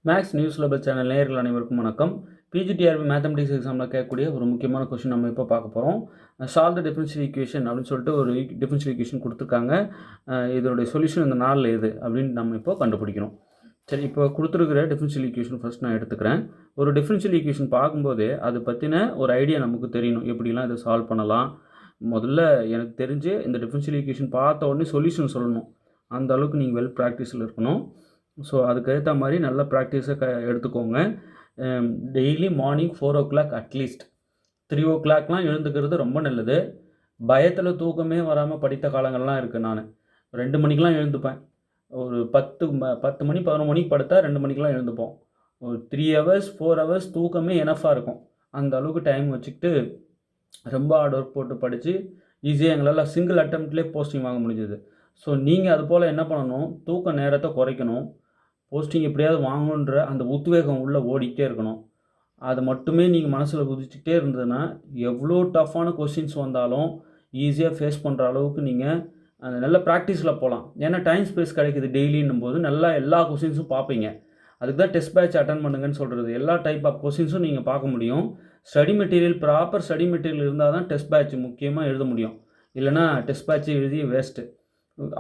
Maths news லெபல் channel நேயர்கள் அனைவருக்கும் வணக்கம். பிஜிடிஆர்பி மேத்தமெட்டிக்ஸ் எக்ஸாமில் கேட்கக்கூடிய ஒரு முக்கியமான கொஷின் நம்ம இப்போ பார்க்க போகிறோம். சால்வ் த டிஃபரன்ஷியல் ஈக்குவேஷன் அப்படின்னு சொல்லிட்டு ஒரு டிஃபரன்ஷியல் ஈக்குவேஷன் கொடுத்துருக்காங்க. இதோடைய சொல்யூஷன் இந்த நாளில் எது அப்படின்னு நம்ம இப்போ கண்டுபிடிக்கணும். சரி, இப்போ கொடுத்துருக்கிற டிஃபரன்ஷியல் ஈக்குவேஷன் ஃபஸ்ட் நான் எடுத்துக்கிறேன். ஒரு டிஃபரன்ஷியல் ஈக்குவேஷன் பார்க்கும்போதே அது பற்றின ஒரு ஐடியா நமக்கு தெரியணும், எப்படிலாம் இதை சால்வ் பண்ணலாம். முதல்ல எனக்கு தெரிஞ்சு இந்த டிஃபரன்ஷியல் ஈக்குவேஷன் பார்த்த உடனே சொல்யூஷன் சொல்லணும். அந்த அளவுக்கு நீங்கள் வெல் ப்ராக்டிஸில் இருக்கணும். ஸோ அதுக்கேற்ற மாதிரி நல்ல ப்ராக்டிஸை எடுத்துக்கோங்க. டெய்லி மார்னிங் 4 o'clock அட்லீஸ்ட் 3 o'clockலாம் எழுந்துக்கிறது ரொம்ப நல்லது. பயத்தில் தூக்கமே வராமல் படித்த காலங்கள்லாம் இருக்குது. நான் 2 மணிக்கெலாம் எழுந்துப்பேன். ஒரு 10 மணி 11 மணிக்கு படுத்தா 2 மணிக்கெலாம் எழுந்துப்போம். ஒரு 3 hours 4 hours தூக்கமே எனஃபாக இருக்கும். அந்த அளவுக்கு டைம் வச்சுக்கிட்டு ரொம்ப ஹார்ட் ஒர்க் போட்டு படித்து ஈஸியாக எங்களால் சிங்கிள் அட்டம்ப்ட்லேயே போஸ்டிங் வாங்க முடிஞ்சது. ஸோ நீங்கள் அது போல் என்ன பண்ணணும், தூக்க நேரத்தை குறைக்கணும். போஸ்டிங் எப்படியாவது வாங்கணுன்ற அந்த உத்வேகம் உள்ளே ஓடிக்கிட்டே இருக்கணும். அது மட்டுமே நீங்கள் மனசில் குதிச்சுக்கிட்டே இருந்ததுன்னா எவ்வளோ டஃப்பான கொஸ்டின்ஸ் வந்தாலும் ஈஸியாக ஃபேஸ் பண்ணுற அளவுக்கு நீங்கள் அந்த நல்ல ப்ராக்டிஸில் போகலாம். ஏன்னா டைம் ஸ்பேஸ் கிடைக்குது டெய்லின்னும் போது நல்லா எல்லா கொஸ்டின்ஸும் பார்ப்பீங்க. அதுக்கு தான் டெஸ்ட் பேட்ச் அட்டன் பண்ணுங்கன்னு சொல்கிறது. எல்லா டைப் ஆஃப் கொஸ்டின்ஸும் நீங்கள் பார்க்க முடியும். Study material proper study material இருந்தால் தான் டெஸ்ட் பேட்ச் முக்கியமாக எழுத முடியும். இல்லைனா டெஸ்ட் பேட்ச் எழுதி வேஸ்ட்டு.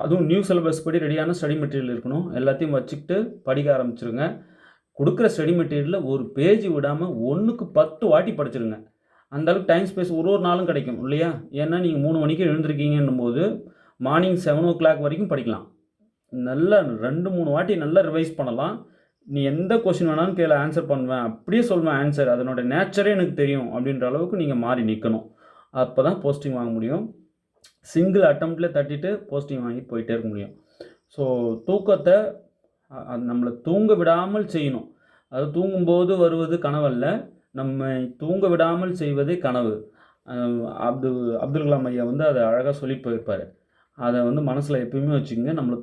அதுவும் நியூ சிலபஸ் படி ரெடியான ஸ்டடி மெட்டீரியல் இருக்கணும். எல்லாத்தையும் வச்சுக்கிட்டு படிக்க ஆரம்பிச்சிருங்க. கொடுக்குற ஸ்டடி மெட்டீரியலில் ஒரு பேஜ் விடாமல் 1க்கு 10 வாட்டி படிச்சிருங்க. அந்தளவுக்கு டைம் ஸ்பேஸ் ஒரு நாளும் கிடைக்கும் இல்லையா? ஏன்னா நீங்கள் 3 மணிக்கு எழுந்திருக்கீங்கன்னும் போது மார்னிங் 7 o'clock வரைக்கும் படிக்கலாம். நல்லா 2-3 வாட்டி நல்லா ரிவைஸ் பண்ணலாம். நீ எந்த கொஸ்டின் வேணாலும் கேள, ஆன்சர் பண்ணுவேன், அப்படியே சொல்வேன் ஆன்சர், அதனோட நேச்சரே எனக்கு தெரியும் அப்படின்ற அளவுக்கு நீங்கள் மாறி நிற்கணும். அப்போ தான் போஸ்டிங் வாங்க முடியும். சிங்கிள் அட்டம்ப்டில் தட்டிட்டு போஸ்டிங் வாங்கி போயிட்டே இருக்க முடியும். ஸோ தூக்கத்தை அது நம்மளை தூங்க விடாமல் செய்யணும். அது தூங்கும்போது வருவது கனவல்ல, நம்ம தூங்க விடாமல் செய்வதே கனவு. அப்துல் கலாம் ஐயா அதை அழகாக சொல்லிட்டு போயிருப்பார். அதை மனசில் எப்பயுமே வச்சுக்கோங்க. நம்மளை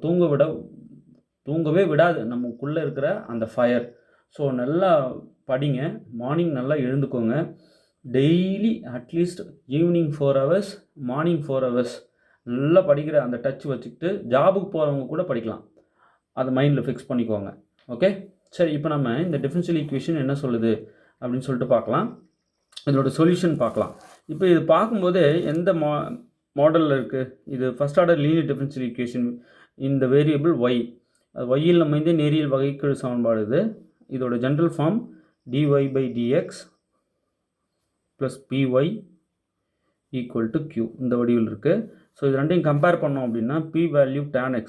தூங்கவே விடாது நமக்குள்ளே இருக்கிற அந்த ஃபயர். ஸோ நல்லா படிங்க, மார்னிங் நல்லா எழுந்துக்கோங்க. Daily at least evening 4 hours morning 4 hours நல்லா படிக்கிற அந்த டச் வச்சுக்கிட்டு ஜாபுக்கு போகிறவங்க கூட படிக்கலாம். அதை மைண்டில் ஃபிக்ஸ் பண்ணிக்கோங்க. ஓகே, சரி, இப்போ நம்ம இந்த டிஃபரன்ஷியல் ஈக்குவேஷன் என்ன சொல்லுது அப்படின்னு சொல்லிட்டு பார்க்கலாம். இதோட சொல்யூஷன் பார்க்கலாம். இப்போ இது பார்க்கும்போது எந்த மாடலில் இருக்குது? இது first order linear differential equation. இந்த வேரியபிள் ஒய், ஒய்யில் நம்ம இந்த நேரியல் வகைக்கெழு சமன்பாடு. இதோட general form dy/dx + py = q இந்த வடிவில் இருக்குது. ஸோ இது ரெண்டையும் கம்பேர் பண்ணோம் அப்படின்னா p value tan x,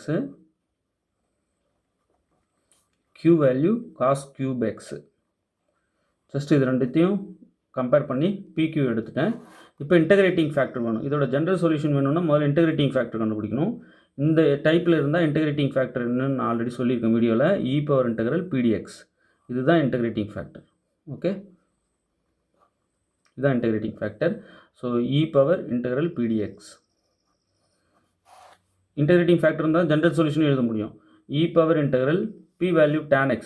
q value cos cube x. Just இது ரெண்டுத்தையும் கம்பேர் பண்ணி pq எடுத்துட்டேன். இப்போ இன்டகிரேட்டிங் ஃபேக்டர் வேணும். இதோட ஜென்ரல் சொல்யூஷன் வேணும்னா முதல்ல இன்டகிரேட்டிங் ஃபேக்டர் கண்டுபிடிக்கணும். இந்த டைப்பில் இருந்தால் இன்டகிரேட்டிங் ஃபேக்டர் என்னன்னு நான் ஆல்ரெடி சொல்லியிருக்கேன் வீடியோவில். e⁻∫ pdx இதுதான் இன்டகிரேட்டிங் ஃபேக்டர். ஓகே, இதுதான் integrating factor. So e⁻∫ pdx integrating factor இருந்தால் ஜென்ரல் சொல்யூஷன் எழுத முடியும். e⁻∫ p value tan x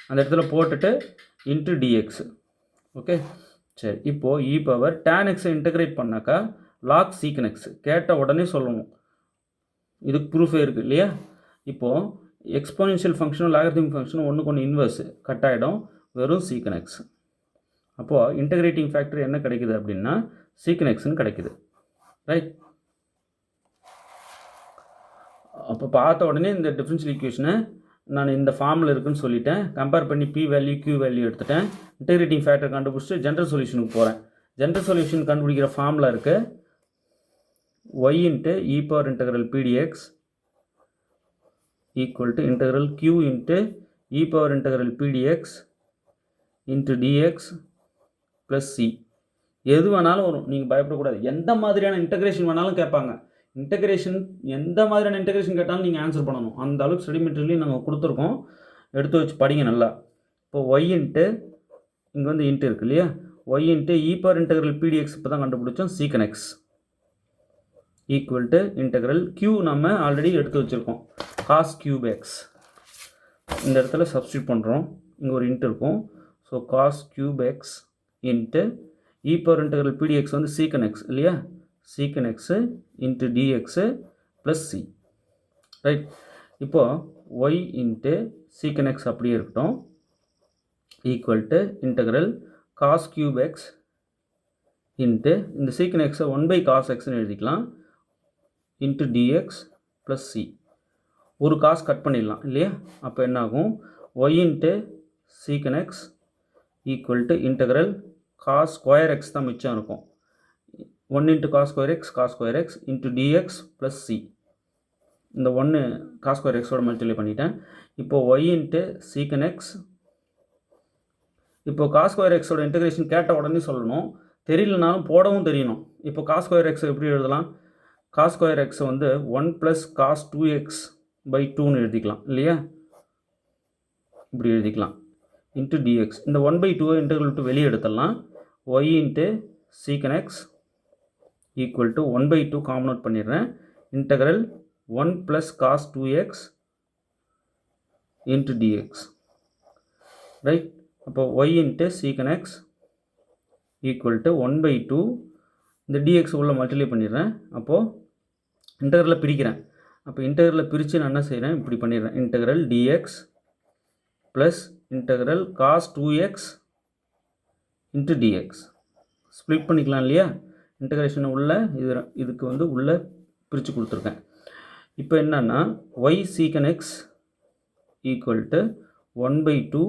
அந்த இடத்துல போட்டுட்டு இன்ட்டு dx. ஓகே, சரி, இப்போது e⁻ tan x இன்டகிரேட் பண்ணாக்கா log sec x கேட்ட உடனே சொல்லணும். இதுக்கு ப்ரூஃபே இருக்குது இல்லையா? இப்போது எக்ஸ்போனென்ஷியல் ஃபங்க்ஷனும் லாகரிதமிக் ஃபங்க்ஷனும் ஒன்றுக்கு ஒன்று இன்வர்ஸ் கட் ஆகிடும், வெறும் sec x. அப்போது இன்டகிரேட்டிங் ஃபேக்டர் என்ன கிடைக்குது அப்படின்னா sec xன்னு கிடைக்குது. ரைட், அப்போ பார்த்த உடனே இந்த டிஃபரன்ஷியல் ஈக்குவேஷனை நான் இந்த ஃபார்மில் இருக்குன்னு சொல்லிட்டேன். கம்பேர் பண்ணி p வேல்யூ q வேல்யூ எடுத்துட்டேன். இன்டகிரேட்டிங் ஃபேக்டர் கண்டுபிடிச்சிட்டு ஜென்ரல் சொல்யூஷனுக்கு போகிறேன். ஜென்ரல் சொல்யூஷன் கண்டுபிடிக்கிற ஃபார்மில் இருக்குது y × e⁻∫ pdx = q × e⁻∫ pdx × dx + c. எது வேணாலும் வரும், நீங்கள் பயப்படக்கூடாது. எந்த மாதிரியான இன்டகிரேஷன் வேணாலும் கேட்பாங்க. எந்த மாதிரியான இன்டகிரேஷன் கேட்டாலும் நீங்கள் ஆன்சர் பண்ணணும். அந்த அளவுக்கு ஸ்டடி மெட்டீரியலையும் நாங்கள் கொடுத்துருக்கோம். எடுத்து வச்சு படிங்க நல்லா. இப்போ y இன்ட்டு இங்கே இன்ட்டு இருக்கு இல்லையா? y × e⁻∫ pdx இப்போ தான் கண்டுபிடிச்சோம். sec x = q நம்ம ஆல்ரெடி எடுத்து வச்சுருக்கோம், cos cube x. இந்த இடத்துல சப்ஸ்டியூட் பண்ணுறோம். இங்கே ஒரு இன்ட்டு இருக்கும். So cos cube x × e⁻∫ pdx sec x இல்லையா? sec x × dx + c. Right, இப்போது y × சீக்கன் எக்ஸ் அப்படியே இருக்கட்டும் equal to integral cos cube x into இந்த சீக்கன் எக்ஸை 1/cos எக்ஸ்னு எழுதிக்கலாம் இன்ட்டு டிஎக்ஸ் ப்ளஸ் சி. ஒரு காஸ் கட் பண்ணிடலாம் இல்லையா? அப்போ என்ன ஆகும்? Y into secant x equal to integral cos square x தான் மிச்சம் இருக்கும். 1 into cos square x into dx plus c. இந்த 1 காஸ் ஸ்கொயர் எக்ஸோட மல்டிப்ளை பண்ணிட்டேன். இப்போது ஒய் இன்ட்டு சீக்கன் எக்ஸ். இப்போது காஸ் ஸ்கொயர் எக்ஸோட இன்டகிரேஷன் கேட்ட உடனே சொல்லணும், தெரியலனாலும் போடவும் தெரியணும். இப்போ காஸ் ஸ்கொயர் எக்ஸை எப்படி எழுதலாம்? காஸ் ஸ்கொயர் எக்ஸை வந்து 1 + cos 2x/2ன்னு எழுதிக்கலாம் இல்லையா? இப்படி எழுதிக்கலாம் இன்ட்டு டிஎக்ஸ். இந்த 1/2 இன்டகிரல் விட்டு வெளியே எடுத்துடலாம். Y into secant x equal to 1/2 common out பண்ணிடுறேன். Integral 1 + cos 2x into dx. Right? அப்போ y into secant x equal to 1/2 இந்த டிஎக்ஸ் உள்ள மல்டிப்ளை பண்ணிடுறேன். அப்போது இன்டகிரலில் பிரிக்கிறேன். அப்போ இன்டகிரலில் பிரித்து நான் என்ன செய்கிறேன்? இப்படி பண்ணிடுறேன். Integral dx plus integral cos 2x into dx. Split பண்ணிக்கலாம் இல்லையா? இன்டகிரேஷனை உள்ள இதுக்கு வந்து உள்ளே பிரித்து கொடுத்துருக்கேன். இப்போ என்னன்னா y secant x equal to 1/2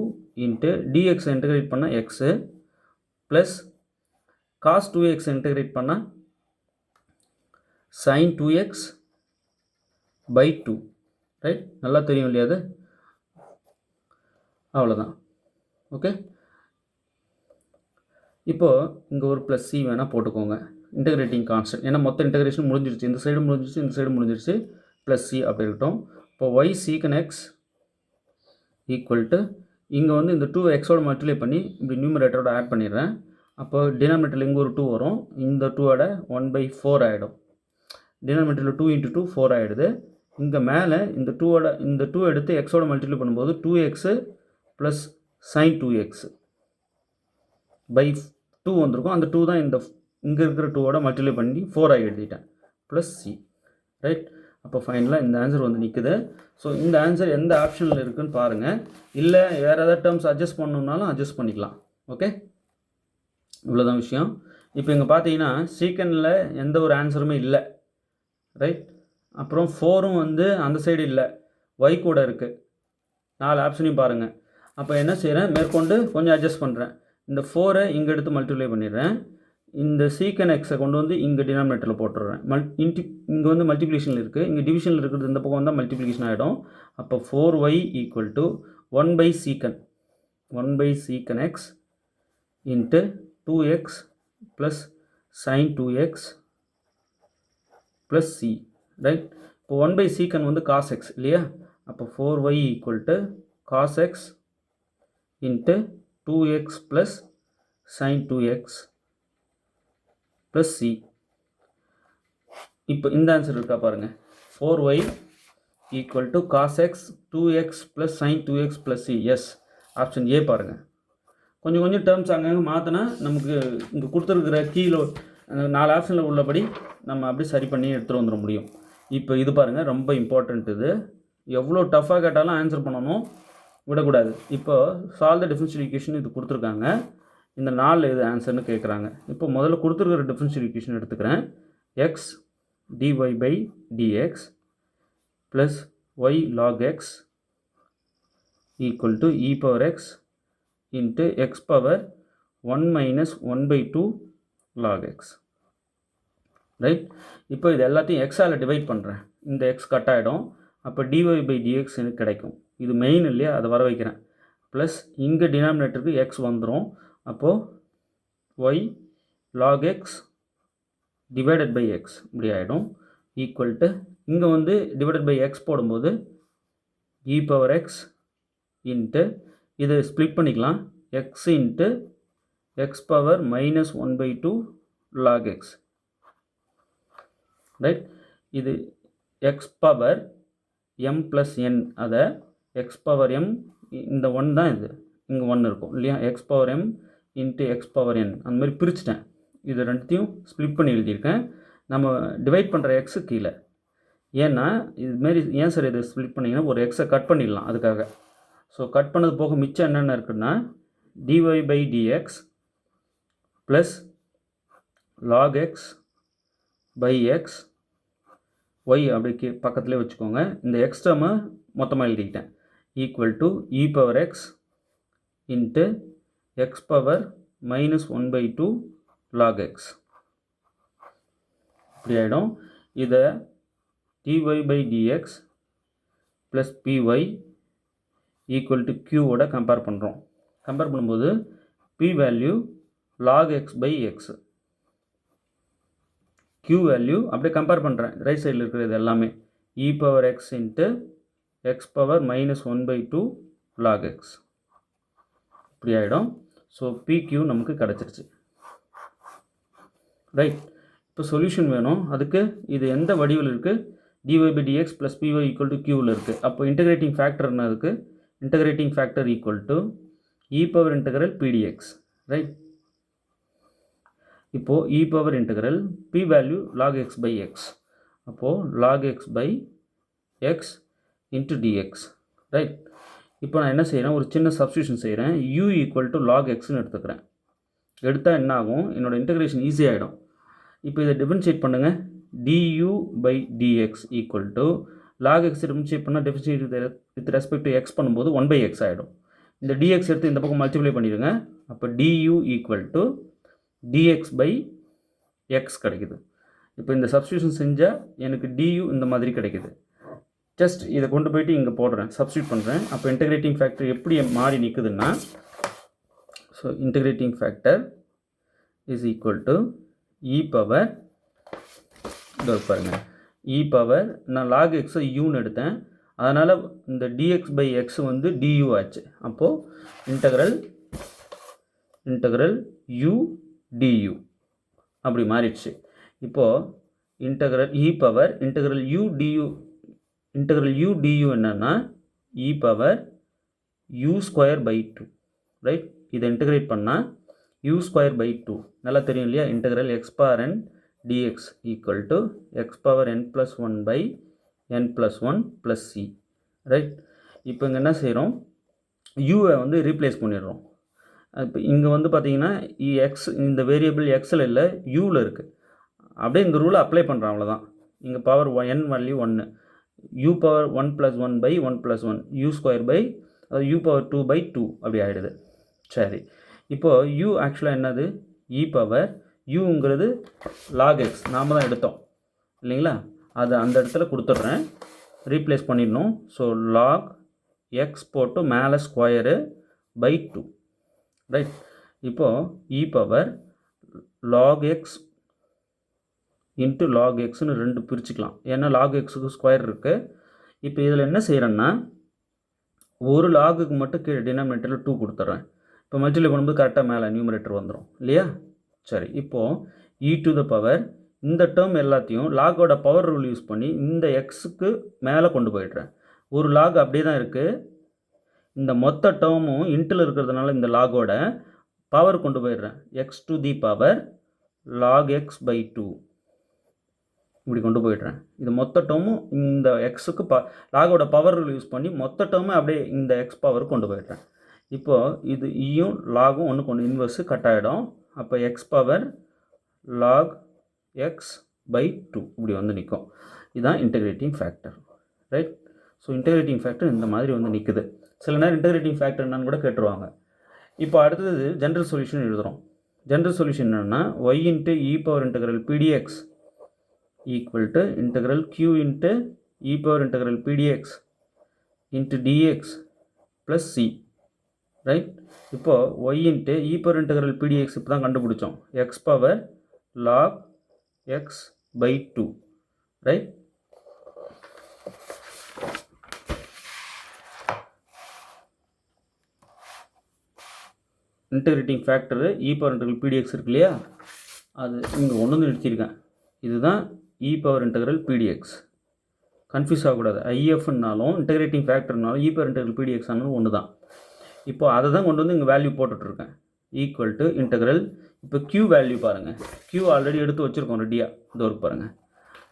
into dx integrate பண்ணால் x plus cos 2x integrate பண்ணால் sin 2x/2. ரைட்? நல்லா தெரியும் இல்லையா? அது அவ்வளோதான். ஓகே. இப்போது இங்கே ஒரு ப்ளஸ் சி வேணால் போட்டுக்கோங்க, இன்டகிரேட்டிங் கான்ஸ்டன்ட். ஏன்னா மொத்த இன்டகிரேஷன் முடிஞ்சிருச்சு, இந்த சைடு முடிஞ்சிருச்சு, இந்த சைடு முடிஞ்சிருச்சு. ப்ளஸ் சி அப்படி இருக்கட்டும். இப்போ Y secant x equal to இங்கே வந்து இந்த 2xோட மல்டிப்ளை பண்ணி இப்படி நியூமரேட்டரோட ஆட் பண்ணிடுறேன். அப்போ டினாமினேட்டரில் இங்கே ஒரு 2 வரும், இந்த 2ஓட 1/4 ஆகிடும். டினாமினேட்டரில் 2 × 2 4 ஆகிடுது. இங்கே மேலே இந்த 2 எடுத்து எக்ஸோட மல்டிப்ளை பண்ணும்போது 2x ப்ளஸ் sin 2x/2 வந்திருக்கும். அந்த 2 தான் இங்கே இருக்கிற 2ஓட மல்டிப்ளை பண்ணி 4 ஆகி எழுதிட்டேன் ப்ளஸ் சி. ரைட்? அப்போ ஃபைனலாக இந்த ஆன்சர் வந்து நிற்குது. ஸோ இந்த ஆன்சர் எந்த ஆப்ஷனில் இருக்குதுன்னு பாருங்கள். இல்லை வேறு ஏதாவது டேர்ம்ஸ் அட்ஜஸ்ட் பண்ணணுன்னாலும் அட்ஜஸ்ட் பண்ணிக்கலாம். ஓகே, இவ்வளோதான் விஷயம். இப்போ இங்கே பார்த்தீங்கன்னா சீக்கனில் எந்த ஒரு ஆன்சருமே இல்லை. ரைட்? அப்புறம் 4ம் வந்து அந்த சைடு இல்லை, ஒய் கூட இருக்குது. 4 ஆப்ஷனையும் பாருங்கள். அப்போ என்ன செய்கிறேன்? மேற்கொண்டு கொஞ்சம் அட்ஜஸ்ட் பண்ணுறேன். இந்த 4ஐ இங்கே எடுத்து மல்டிப்ளை பண்ணிடுறேன். இந்த சீக்கன் எக்ஸை கொண்டு வந்து இங்கே டினாமினேட்டரில் போட்டுடுறேன். இங்கே வந்து மல்டிப்ளிகேஷனில் இருக்குது, இங்கே டிவிஷனில் இருக்கிறது இந்த பக்கம் வந்தால் மல்டிப்ளிகேஷன் ஆகிடும். அப்போ 4y equal to 1/sec x into 2x plus sin 2x plus c. Right? இப்போ 1/sec வந்து cos x இல்லையா? அப்போ 4y equal to cos x into 2x plus sin 2x plus c. இப்போ இந்த ஆன்சர் இருக்கா பாருங்கள். 4y equal to cos x 2x plus sin 2x plus c. Yes, option A பாருங்கள். கொஞ்சம் டேர்ம்ஸ் அங்கங்கே மாற்றினா நமக்கு இங்கே கொடுத்துருக்கிற கீழே 4 ஆப்ஷனில் உள்ளபடி நம்ம அப்படி சரி பண்ணி எடுத்துகிட்டு வந்துட முடியும். இப்போ இது பாருங்கள், ரொம்ப இம்பார்ட்டண்ட். இது எவ்வளோ டஃப்பாக கேட்டாலும் ஆன்சர் பண்ணணும், விடக்கூடாது. இப்போ சால்வ் த டிஃபரன்ஷியல் ஈக்குவேஷன் இது கொடுத்துருக்காங்க. இந்த 4 இது ஆன்சர்னு கேட்குறாங்க. இப்போ முதல்ல கொடுத்துருக்கிற டிஃபரன்ஷியல் ஈக்குவேஷன் எடுத்துக்கிறேன். X dy/dx plus y log x equal to e power x into x power 1 - 1/2 log x. Right? இப்போ இது எல்லாத்தையும் எக்ஸால் டிவைட் பண்ணுறேன். இந்த எக்ஸ் கட் ஆகிடும். அப்போ dy/dx எனக்கு கிடைக்கும். இது மெயின் இல்லையா? அதை வர வைக்கிறேன். ப்ளஸ் இங்கே டினாமினேட்டருக்கு எக்ஸ் வந்துடும். அப்போது y log x divided by x இப்படி ஆகிடும். ஈக்குவல் டு இங்கே வந்து டிவைடட் பை எக்ஸ் போடும்போது e பவர் x இன்ட்டு இதை ஸ்ப்ளிட் பண்ணிக்கலாம். X into x power -1/2 log x. Right? இது x power m plus n, அதை எக்ஸ் பவர் m, இந்த 1 தான் இது, இங்கே 1 இருக்கும் இல்லையா? X power m into x power n அந்த மாதிரி பிரிச்சுட்டேன். இது ரெண்டுத்தையும் ஸ்ப்ளிட் பண்ணி எழுதியிருக்கேன். நம்ம டிவைட் பண்ணுற எக்ஸு கீழே. ஏன்னா இதுமாரி ஏன் சார் இதை ஸ்ப்ளிட் பண்ணிங்கன்னா ஒரு எக்ஸை கட் பண்ணிடலாம் அதுக்காக. ஸோ கட் பண்ணது போக மிச்சம் என்னென்ன இருக்குன்னா dy/dx plus log x by x y அப்படி பக்கத்துலேயே வச்சுக்கோங்க. இந்த எக்ஸ் டேர்மை மொத்தமாக எழுதிக்கிட்டேன். Equal to e power x into x power -1/2 log x இப்படி ஆகிடும். இதை dy/dx plus py equal to q compare பண்ணுறோம். கம்பேர் பண்ணும்போது p value log x by x, q value அப்படியே கம்பேர் பண்ணுறேன். ரைட் சைடில் இருக்கிறது எல்லாமே e power x into x power -1/2 log x இப்படி ஆகிடும். ஸோ pq நமக்கு கிடச்சிருச்சு. ரைட். இப்போ சொல்யூஷன் வேணும். அதுக்கு இது எந்த வடிவில் இருக்குது? dy/dx plus py equal to q இருக்குது. அப்போ இன்டகிரேட்டிங் ஃபேக்டர்னா அதுக்கு integrating factor equal to e power integral pdx. Right. இப்போது e power integral p value log x by x. அப்போது log x by x into dx. Right. இப்போ நான் என்ன செய்கிறேன், ஒரு சின்ன சப்ஸ்டியூஷன் செய்கிறேன். u ஈக்குவல் டு log xன்னு எடுத்துக்கிறேன். எடுத்தால் என்ன ஆகும், என்னோடய இன்டகிரேஷன் ஈஸியாகிடும். இப்போ இதை டிஃபரன்ஷியேட் பண்ணுங்கள். du/dx equal to log x differentiate பண்ணால் differentiate with respect to x பண்ணும்போது 1/x ஆகிடும். இந்த dx எடுத்து இந்த பக்கம் மல்டிப்ளை பண்ணிடுங்க. அப்போ du equal to dx by x கிடைக்குது. இப்போ இந்த சப்ஸ்டியூஷன் செஞ்சால் எனக்கு du இந்த மாதிரி கிடைக்குது. ஜஸ்ட் இதை கொண்டு போயிட்டு இங்கே போடுறேன், சப்ஸ்டியூட் பண்ணுறேன். அப்போ இன்டகிரேட்டிங் ஃபேக்டர் எப்படி மாறி நிற்குதுன்னா, so integrating factor is equal to e power, இதோ பாருங்கள், e பவர் நான் log x uன்னு எடுத்தேன். அதனால் இந்த dx by x வந்து du ஆச்சு. அப்போது இன்டகிரல் u du அப்படி மாறிடுச்சு. இப்போது integral e power integral u du என்னன்னா e பவர் u²/2. ரைட். இதை இன்டகிரேட் பண்ணால் u²/2 நல்லா தெரியும் இல்லையா? Integral x power n dx equal to x power n+1/n+1 plus c. Right. இப்போ இங்கே என்ன செய்கிறோம், uவை வந்து ரீப்ளேஸ் பண்ணிடுறோம். இப்போ இங்கே வந்து பார்த்தீங்கன்னா எக்ஸ் இந்த வேரியபிள் எக்ஸில் இல்லை யூவில் இருக்குது. அப்படியே இந்த ரூலை அப்ளை பண்ணுறோம், அவ்வளோதான். இங்கே power n value 1, u power 1+1/1+1 u² அதாவது u பவர் 2/2 அப்படி ஆகிடுது. சரி. இப்போது u ஆக்சுவலாக என்னது, e பவர் uங்கிறது log x நாம் தான் எடுத்தோம் இல்லைங்களா? அதை அந்த இடத்துல கொடுத்துட்றேன், ரீப்ளேஸ் பண்ணிடணும். ஸோ log x போட்டு மேலே ²/2. ரைட். இப்போது e power log x into log xன்னு ரெண்டு பிரிச்சுக்கலாம். ஏன்னா log xக்கு ஸ்கொயர் இருக்குது. இப்போ இதில் என்ன செய்கிறேன்னா, ஒரு லாகுக்கு மட்டும் கீழே டினாமினேட்டரில் 2 கொடுத்துட்றேன். இப்போ மல்டிப்ளை பண்ணும்போது கரெக்டாக மேலே நியூமரேட்டர் வந்துடும் இல்லையா? சரி. இப்போது e டு த பவர் இந்த டேர்ம் எல்லாத்தையும் லாகோட பவர் ரூல் யூஸ் பண்ணி இந்த எக்ஸுக்கு மேலே கொண்டு போயிடுறேன். ஒரு லாக் அப்படியே தான் இருக்குது. இந்த மொத்த டேர்மும் இன்ட்டில் இருக்கிறதுனால இந்த லாகோட பவர் கொண்டு போயிடுறேன். x to the power log x by 2 இப்படி கொண்டு போயிடுறேன். இது மொத்த டேர்மும் இந்த எக்ஸுக்கு லாகோட பவர் யூஸ் பண்ணி மொத்த டேர்மை அப்படியே இந்த எக்ஸ் பவர் கொண்டு போயிடுறேன். இப்போது இது ஈயும் லாகும் ஒன்றுக்கு ஒன்று இன்வெர்ஸு கட் ஆகிடும். அப்போ X power log x by 2 இப்படி வந்து நிற்கும். இதுதான் integrating factor. Right. So integrating factor இந்த மாதிரி வந்து நிற்குது. சில நேரம் இன்டகிரேட்டிங் ஃபேக்டர் என்னன்னு கூட கேட்டுருவாங்க. இப்போ அடுத்தது ஜென்ரல் சொல்யூஷன் எழுதுகிறோம். ஜென்ரல் சொல்யூஷன் என்னென்னா y into e power integral pdx equal to integral q into e power integral pdx into dx plus c. Right. இப்போது y into e power integral pdx இப்போ தான் கண்டுபிடிச்சோம். x power log x by 2. Right. Integrating factor e power integral pdx இருக்கு இல்லையா, அது இங்கே ஒன்று வந்து நிறுத்தியிருக்கேன். இதுதான் e power integral pdx. Confuse ஆகக்கூடாது. ஐஎஃப்னாலும் இன்டகிரேட்டிங் ஃபேக்டர்னாலும் e பவர் இன்டகிரல் pdx ஆனாலும் ஒன்று தான். இப்போ அதை தான் கொண்டு வந்து இங்கே வேல்யூ போட்டுட்ருக்கேன். Equal to integral. இப்போ q வேல்யூ பாருங்கள், q ஆல்ரெடி எடுத்து வச்சுருக்கோம் ரெடியாக, இதோ இருக்கு பாருங்கள்.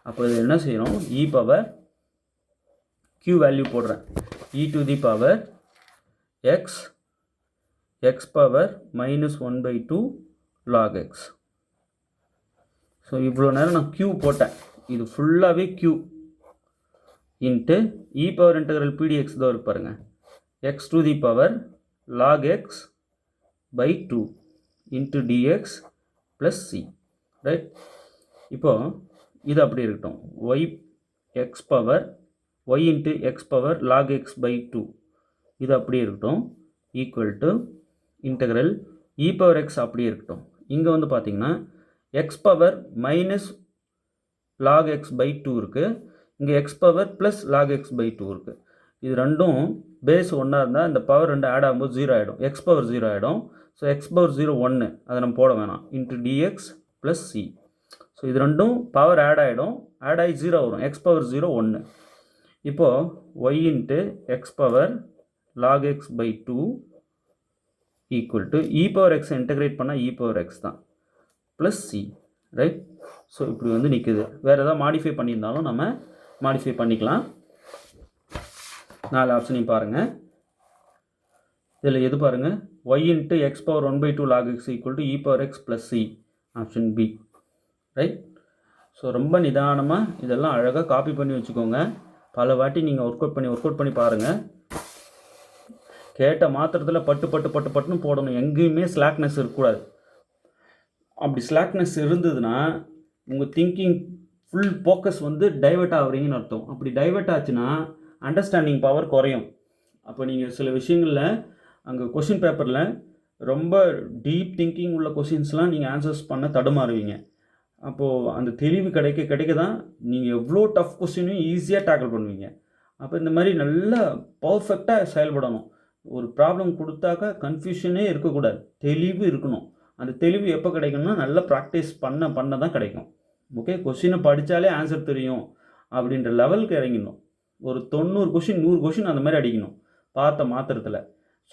அப்போ இது என்ன செய்யணும், e பவர் q வேல்யூ போடுறேன். e to the power x power minus 1/2 log x. So இவ்வளோ நேரம் நான் q போட்டேன், இது ஃபுல்லாகவே q into e power integral pdx தான் இருக்கு பாருங்கள், x to the power log x by 2 into dx plus c, right. இப்போ இது அப்படி இருக்கட்டும், x power y into x power log x by 2 இது அப்படியே இருக்கட்டும், equal to integral e power x அப்படியே இருக்கட்டும். இங்கே வந்து பார்த்தீங்கன்னா x power minus log x by 2 இருக்குது, இங்கே x power plus log x by 2 இருக்குது. இது ரெண்டும் பேஸ் ஒன்றா இருந்தால் இந்த பவர் ரெண்டு ஆட் ஆகும்போது 0 ஆகிடும், x பவர் 0 ஆகிடும். ஸோ x பவர் 0 1, அதை நம்ம போட வேணாம், into dx plus c. So இது ரெண்டும் பவர் ஆட் ஆகிடும், ஆட் ஆகி 0 வரும், x பவர் 0 1. இப்போது y into x power log x by 2 equal to e power x integrate பண்ணால் e பவர் x தான் ப்ளஸ் c, ரைட். ஸோ இப்படி வந்து நிற்குது. வேறு எதாவது மாடிஃபை பண்ணியிருந்தாலும் நம்ம மாடிஃபை பண்ணிக்கலாம். 4 ஆப்ஷனையும் பாருங்கள். இதில் எது பாருங்கள், y into x power 1/2 log x equal to e power x plus c, option B, right. So ரொம்ப நிதானமாக இதெல்லாம் அழகாக காப்பி பண்ணி வச்சுக்கோங்க. பல வாட்டி நீங்கள் ஒர்க் அவுட் பண்ணி பாருங்கள். கேட்ட மாத்திரத்தில் பட்டுன்னு போடணும், எங்கேயுமே ஸ்லாக்னஸ் இருக்கக்கூடாது. அப்படி ஸ்லாக்னஸ் இருந்ததுன்னா உங்கள் திங்கிங் ஃபுல் ஃபோக்கஸ் வந்து டைவெர்ட் ஆகுறீங்கன்னு அர்த்தம். அப்படி டைவெர்ட் ஆச்சுன்னா அண்டர்ஸ்டாண்டிங் பவர் குறையும். அப்போ நீங்கள் சில விஷயங்களில் அங்கே கொஷின் பேப்பரில் ரொம்ப டீப் திங்கிங் உள்ள கொஷின்ஸ்லாம் நீங்கள் ஆன்சர்ஸ் பண்ண தடுமாறுவீங்க. அப்போது அந்த தெளிவு கிடைக்க தான் நீங்கள் எவ்வளோ டஃப் கொஸ்டினையும் ஈஸியாக டேக்கிள் பண்ணுவீங்க. அப்போ இந்த மாதிரி நல்லா பர்ஃபெக்டாக செயல்படணும். ஒரு ப்ராப்ளம் கொடுத்தாக்கா கன்ஃபியூஷனே இருக்கக்கூடாது, தெளிவு இருக்கணும். அந்த தெளிவு எப்போ கிடைக்கும்னா நல்லா ப்ராக்டிஸ் பண்ண தான் கிடைக்கும். ஓகே, கொஷினை படித்தாலே ஆன்சர் தெரியும் அப்படின்ற லெவலுக்கு இறங்கிடணும். ஒரு 90 கொஷின் 100 கொஷின் அந்த மாதிரி அடிக்கணும் பார்த்த மாத்திரத்தில்.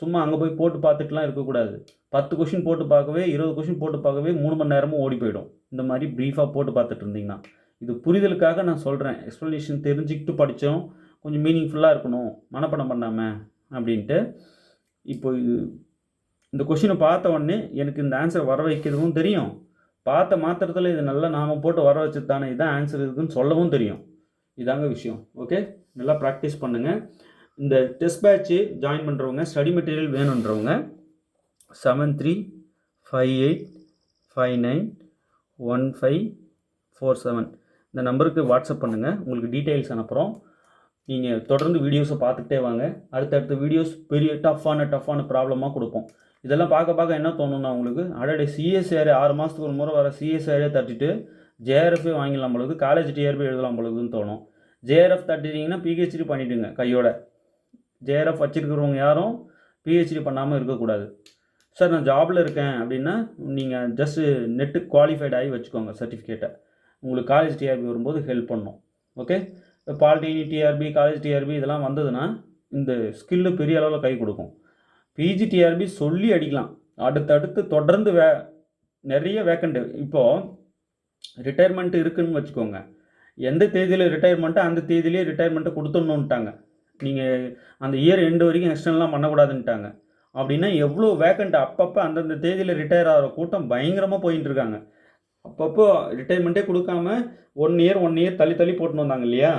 சும்மா அங்கே போய் போட்டு பார்த்துட்டுலாம் இருக்கக்கூடாது. 10 கொஷின் போட்டு பார்க்கவே 20 கொஷின் போட்டு பார்க்கவே 3 மணி நேரமும் ஓடி போயிடும். இந்த மாதிரி ப்ரீஃபாக போட்டு பார்த்துட்டு இருந்தீங்கன்னா. இது புரிதலுக்காக நான் சொல்கிறேன். எக்ஸ்ப்ளனேஷன் தெரிஞ்சுக்கிட்டு படித்தோம், கொஞ்சம் மீனிங்ஃபுல்லாக இருக்கணும், மனப்பாடம் பண்ணாமல் அப்படின்ட்டு. இப்போ இந்த கொஷினை பார்த்த உடனே எனக்கு இந்த ஆன்சர் வர வைக்கிறதும் தெரியும், பார்த்த மாத்திரத்தில் இது நல்லா நாம் போட்டு வர வச்சது தானே இதான் ஆன்சர் இருக்குதுன்னு சொல்லவும் தெரியும். இதாங்க விஷயம். ஓகே, நல்லா ப்ராக்டிஸ் பண்ணுங்கள். இந்த டெஸ்ட் பேட்ச்சு ஜாயின் பண்ணுறவங்க, ஸ்டடி மெட்டீரியல் வேணுன்றவங்க 7358591547 இந்த நம்பருக்கு வாட்ஸ்அப் பண்ணுங்கள். உங்களுக்கு டீட்டெயில்ஸ் அனுப்புகிறோம். நீங்கள் தொடர்ந்து வீடியோஸை பார்த்துக்கிட்டே வாங்க. அடுத்தடுத்த வீடியோஸ் பெரிய டஃப்பான ப்ராப்ளமாக கொடுப்போம். இதெல்லாம் பார்க்க என்ன தோணுன்னா உங்களுக்கு, அடடே சிஎஸ்ஆர் 6 மாதத்துக்கு ஒரு முறை வர சிஎஸ்ஆரே தட்டிட்டு ஜேஆர்எஃபே வாங்கிடலாம் பொழுது, காலேஜ் டிஆர்பி எழுதலாம் பொழுதுன்னு தோணும். ஜேஆர்எஃப் தட்டிட்டிங்கன்னா பிஹெச்டி பண்ணிவிடுங்க கையோட. ஜேஆர்எஃப் வச்சுருக்கிறவங்க யாரும் பிஹெச்டி பண்ணாமல் இருக்கக்கூடாது. சார் நான் ஜாபில் இருக்கேன் அப்படின்னா நீங்கள் ஜஸ்ட்டு நெட்டு குவாலிஃபைட் ஆகி வச்சுக்கோங்க சர்டிஃபிகேட்டை. உங்களுக்கு காலேஜ் டிஆர்பி வரும்போது ஹெல்ப் பண்ணும். Okay, polytechnic TRP, college TRP இதெல்லாம் வந்ததுன்னா இந்த ஸ்கில்லு பெரிய அளவில் கை கொடுக்கும். பிஜி டிஆர்பி சொல்லி அடிக்கலாம். அடுத்தடுத்து தொடர்ந்து நிறைய வேக்கண்ட். இப்போது ரிட்டையர்மெண்ட் இருக்குதுன்னு வச்சுக்கோங்க, எந்த தேதியில் ரிட்டையர்மெண்ட்டோ அந்த தேதியிலே ரிட்டையர்மெண்ட்டை கொடுத்துடணுன்ட்டாங்க. நீங்கள் அந்த இயர் எண்டு வரைக்கும் எக்ஸ்டென்லாம் பண்ணக்கூடாதுன்ட்டாங்க. அப்படின்னா எவ்வளோ வேக்கண்ட் அப்பப்போ அந்தந்த தேதியில் ரிட்டையர் ஆகிற கூட்டம் பயங்கரமாக போயின்னு இருக்காங்க. அப்பப்போ ரிட்டையர்மெண்ட்டே கொடுக்காம 1 இயர் தள்ளி போட்டுன்னு வந்தாங்க இல்லையா.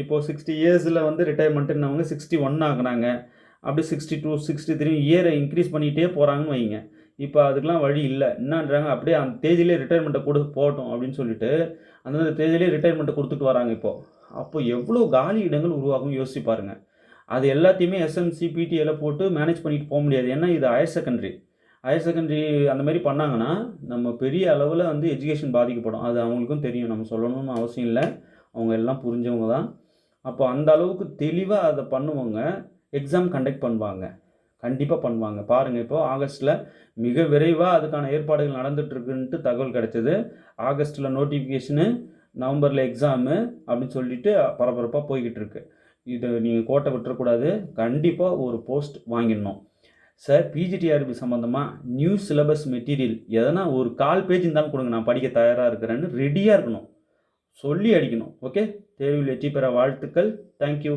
இப்போது 60 இயர்ஸில் வந்து ரிட்டையர்மெண்ட்டுன்னவங்க 61 ஆகுனாங்க. அப்படி 62 63 இயரை இன்க்ரீஸ் பண்ணிகிட்டே போகிறாங்கன்னு வைங்க. இப்போ அதுக்கெலாம் வழி இல்லை. என்னன்றாங்க, அப்படியே அந்த தேதியிலே ரிட்டையர்மெண்ட்டை போகட்டும் அப்படின்னு சொல்லிட்டு அந்தந்த தேதியிலே ரிட்டையர்மெண்ட்டை கொடுத்துட்டு வராங்க இப்போது. அப்போ எவ்வளோ காலி இடங்கள் உருவாகும் யோசிச்சு பாருங்கள். அது எல்லாத்தையுமே எஸ்எம்சி பிடிஏல போட்டு மேனேஜ் பண்ணிட்டு போக முடியாது. ஏன்னா இது ஹையர் செகண்டரி அந்த மாதிரி பண்ணாங்கன்னா நம்ம பெரிய அளவில் வந்து எஜுகேஷன் பாதிக்கப்படும். அது அவங்களுக்கும் தெரியும், நம்ம சொல்லணும்னு அவசியம் இல்லை, அவங்க எல்லாம் புரிஞ்சவங்க தான். அப்போ அந்த அளவுக்கு தெளிவாக அதை பண்ணுவாங்க. எக்ஸாம் கண்டக்ட் பண்ணுவாங்க, கண்டிப்பாக பண்ணுவாங்க. பாருங்கள், இப்போது ஆகஸ்ட்டில் மிக விரைவாக அதுக்கான ஏற்பாடுகள் நடந்துகிட்ருக்குன்ட்டு தகவல் கிடைச்சது. ஆகஸ்ட்டில் நோட்டிஃபிகேஷனு, நவம்பரில் எக்ஸாமு அப்படின்னு சொல்லிட்டு பரபரப்பாக போய்கிட்டு இருக்கு. இதை நீங்கள் கோட்டை விட்டுறக்கூடாது, கண்டிப்பாக ஒரு போஸ்ட் வாங்கிடணும். சார் பிஜிடிஆர்பி சம்மந்தமாக நியூ சிலபஸ் மெட்டீரியல் எதனா ஒரு 1/4 பேஜ் இருந்தாலும் கொடுங்க, நான் படிக்க தயாராக இருக்கிறேன்னு ரெடியாக இருக்கணும், சொல்லி அடிக்கணும். ஓகே, தேர்வில் வெற்றி பெற வாழ்த்துக்கள். தேங்க்யூ.